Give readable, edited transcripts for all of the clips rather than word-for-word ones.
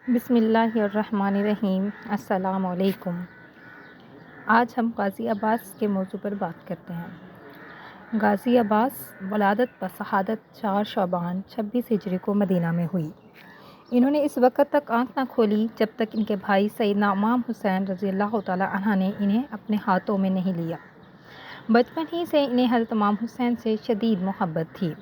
بسم اللہ الرحمن الرحیم۔ السلام علیکم۔ آج ہم غازی عباس کے موضوع پر بات کرتے ہیں۔ غازی عباس ولادت و شہادت 4 شعبان 26 ہجری کو مدینہ میں ہوئی۔ انہوں نے اس وقت تک آنکھ نہ کھولی جب تک ان کے بھائی سیدنا امام حسین رضی اللہ تعالیٰ عنہ نے انہیں اپنے ہاتھوں میں نہیں لیا۔ بچپن ہی سے انہیں حضرت امام حسین سے شدید محبت تھی۔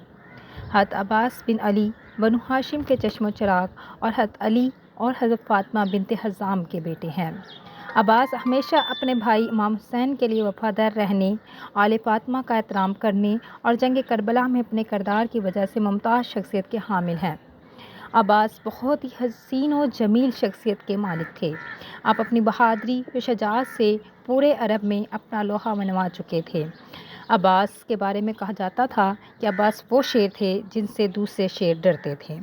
حضرت عباس بن علی بنو ہاشم کے چشم و چراغ اور حضرت علی اور حضرت فاطمہ بنت حزام کے بیٹے ہیں۔ عباس ہمیشہ اپنے بھائی امام حسین کے لیے وفادار رہنے، آل فاطمہ کا احترام کرنے اور جنگ کربلا میں اپنے کردار کی وجہ سے ممتاز شخصیت کے حامل ہیں۔ عباس بہت ہی حسین و جمیل شخصیت کے مالک تھے۔ آپ اپنی بہادری و شجاعت سے پورے عرب میں اپنا لوہا منوا چکے تھے۔ عباس کے بارے میں کہا جاتا تھا کہ عباس وہ شیر تھے جن سے دوسرے شیر ڈرتے تھے۔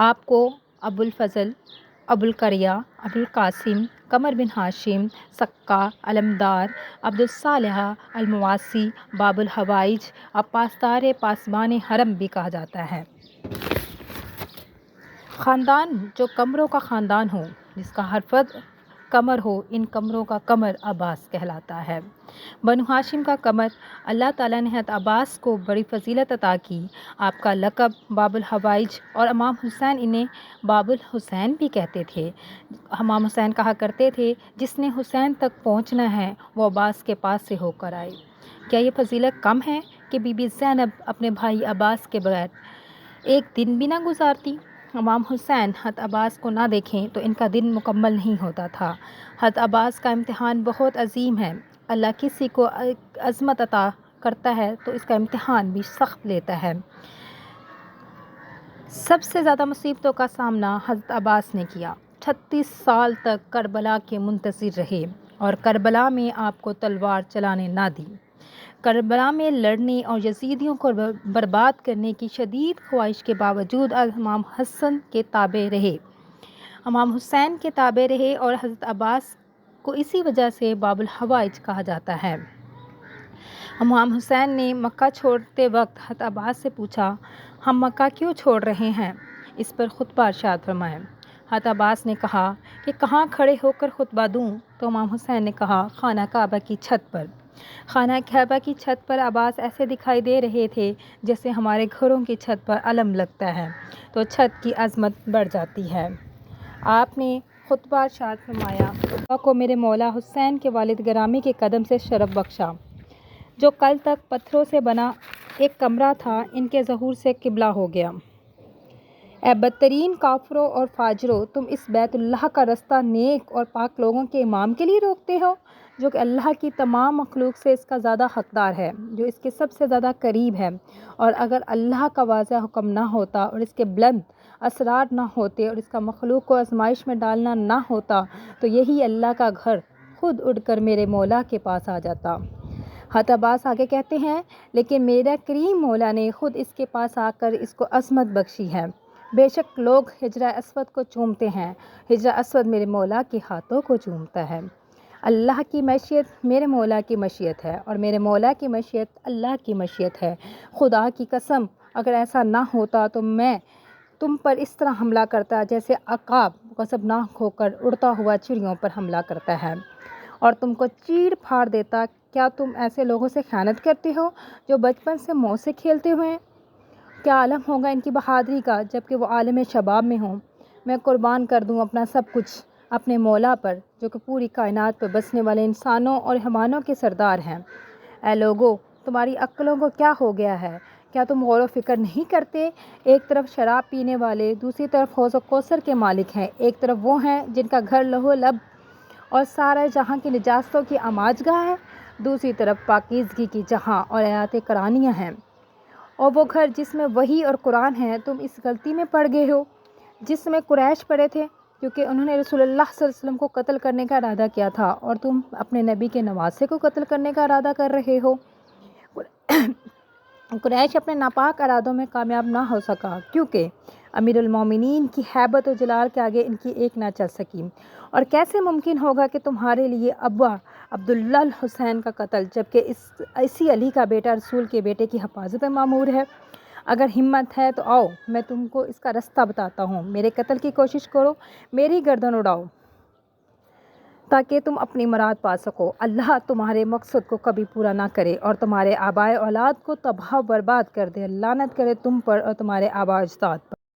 آپ کو ابو الفضل، ابو القریہ، ابو القاسم، قمر بن ہاشم، سکا، علمدار، عبد الصالح، المواسی، باب الحوائج اور پاسدار پاسبان حرم بھی کہا جاتا ہے۔ خاندان جو قمروں کا خاندان ہو، جس کا ہر فرد قمر ہو، ان قمروں کا قمر عباس کہلاتا ہے۔ بنو ہاشم کا قمر، اللہ تعالیٰ نے حضرت عباس کو بڑی فضیلت عطا کی۔ آپ کا لقب باب الحوائج اور امام حسین انہیں باب الحسین بھی کہتے تھے۔ امام حسین کہا کرتے تھے، جس نے حسین تک پہنچنا ہے وہ عباس کے پاس سے ہو کر آئے۔ کیا یہ فضیلت کم ہے کہ بی بی زینب اپنے بھائی عباس کے بغیر ایک دن بھی نہ گزارتی؟ امام حسین حضرت عباس کو نہ دیکھیں تو ان کا دن مکمل نہیں ہوتا تھا۔ حضرت عباس کا امتحان بہت عظیم ہے۔ اللہ کسی کو عظمت عطا کرتا ہے تو اس کا امتحان بھی سخت لیتا ہے۔ سب سے زیادہ مصیبتوں کا سامنا حضرت عباس نے کیا۔ 36 سال تک کربلا کے منتظر رہے اور کربلا میں آپ کو تلوار چلانے نہ دی۔ کربلا میں لڑنے اور یزیدیوں کو برباد کرنے کی شدید خواہش کے باوجود امام حسن کے تابع رہے، امام حسین کے تابع رہے اور حضرت عباس کو اسی وجہ سے باب الحوائج کہا جاتا ہے۔ امام حسین نے مکہ چھوڑتے وقت حضرت عباس سے پوچھا، ہم مکہ کیوں چھوڑ رہے ہیں؟ اس پر خطبہ ارشاد فرمائیں۔ حضرت عباس نے کہا کہ کہاں کھڑے ہو کر خطبہ دوں؟ تو امام حسین نے کہا، خانہ کعبہ کی چھت پر۔ خانہ کعبہ کی چھت پر عباس ایسے دکھائی دے رہے تھے جیسے ہمارے گھروں کی چھت پر علم لگتا ہے تو چھت کی عظمت بڑھ جاتی ہے۔ آپ نے خطبہ ارشاد فرمایا، خدا کو میرے مولا حسین کے والد گرامی کے قدم سے شرف بخشا، جو کل تک پتھروں سے بنا ایک کمرہ تھا، ان کے ظہور سے قبلہ ہو گیا۔ اے بدترین کافروں اور فاجروں، تم اس بیت اللہ کا رستہ نیک اور پاک لوگوں کے امام کے لیے روکتے ہو، جو کہ اللہ کی تمام مخلوق سے اس کا زیادہ حقدار ہے، جو اس کے سب سے زیادہ قریب ہے۔ اور اگر اللہ کا واضح حکم نہ ہوتا اور اس کے بلند اسرار نہ ہوتے اور اس کا مخلوق کو آزمائش میں ڈالنا نہ ہوتا تو یہی اللہ کا گھر خود اڑ کر میرے مولا کے پاس آ جاتا۔ حضرت عباس آگے کہتے ہیں، لیکن میرا کریم مولا نے خود اس کے پاس آ کر اس کو عظمت بخشی ہے۔ بے شک لوگ حجرہ اسود کو چومتے ہیں، حجرہ اسود میرے مولا کے ہاتھوں کو چومتا ہے۔ اللہ کی مشیت میرے مولا کی مشیت ہے اور میرے مولا کی مشیت اللہ کی مشیت ہے۔ خدا کی قسم اگر ایسا نہ ہوتا تو میں تم پر اس طرح حملہ کرتا جیسے عقاب غضبناک ہو کر اڑتا ہوا چڑیوں پر حملہ کرتا ہے اور تم کو چیڑ پھاڑ دیتا۔ کیا تم ایسے لوگوں سے خیانت کرتے ہو جو بچپن سے موت سے کھیلتے ہوئے ہیں؟ کیا عالم ہوگا ان کی بہادری کا جب کہ وہ عالم شباب میں ہوں؟ میں قربان کر دوں اپنا سب کچھ اپنے مولا پر، جو کہ پوری کائنات پر بسنے والے انسانوں اور حیوانوں کے سردار ہیں۔ اے لوگو، تمہاری عقلوں کو کیا ہو گیا ہے؟ کیا تم غور و فکر نہیں کرتے؟ ایک طرف شراب پینے والے، دوسری طرف حوض و کوثر کے مالک ہیں۔ ایک طرف وہ ہیں جن کا گھر لہو لب اور سارے جہاں کی نجاستوں کی آماج گاہ ہے، دوسری طرف پاکیزگی کی جہاں اور آیات قرآنیہ ہیں، اور وہ گھر جس میں وحی اور قرآن ہے۔ تم اس غلطی میں پڑ گئے ہو جس میں قریش پڑے تھے، کیونکہ انہوں نے رسول اللہ صلی اللہ علیہ وسلم کو قتل کرنے کا ارادہ کیا تھا اور تم اپنے نبی کے نواسے کو قتل کرنے کا ارادہ کر رہے ہو۔ قریش اپنے ناپاک ارادوں میں کامیاب نہ ہو سکا کیونکہ امیر المومنین کی ہیبت و جلال کے آگے ان کی ایک نہ چل سکی۔ اور کیسے ممکن ہوگا کہ تمہارے لیے ابا عبداللہ الحسین کا قتل جبکہ اسی علی کا بیٹا رسول کے بیٹے کی حفاظت میں مامور ہے؟ اگر ہمت ہے تو آؤ میں تم کو اس کا رستہ بتاتا ہوں، میرے قتل کی کوشش کرو، میری گردن اڑاؤ تاکہ تم اپنی مراد پا سکو۔ اللہ تمہارے مقصد کو کبھی پورا نہ کرے اور تمہارے آبائے اولاد کو تباہ و برباد کر دے، لعنت کرے تم پر اور تمہارے آباء و اجداد پر۔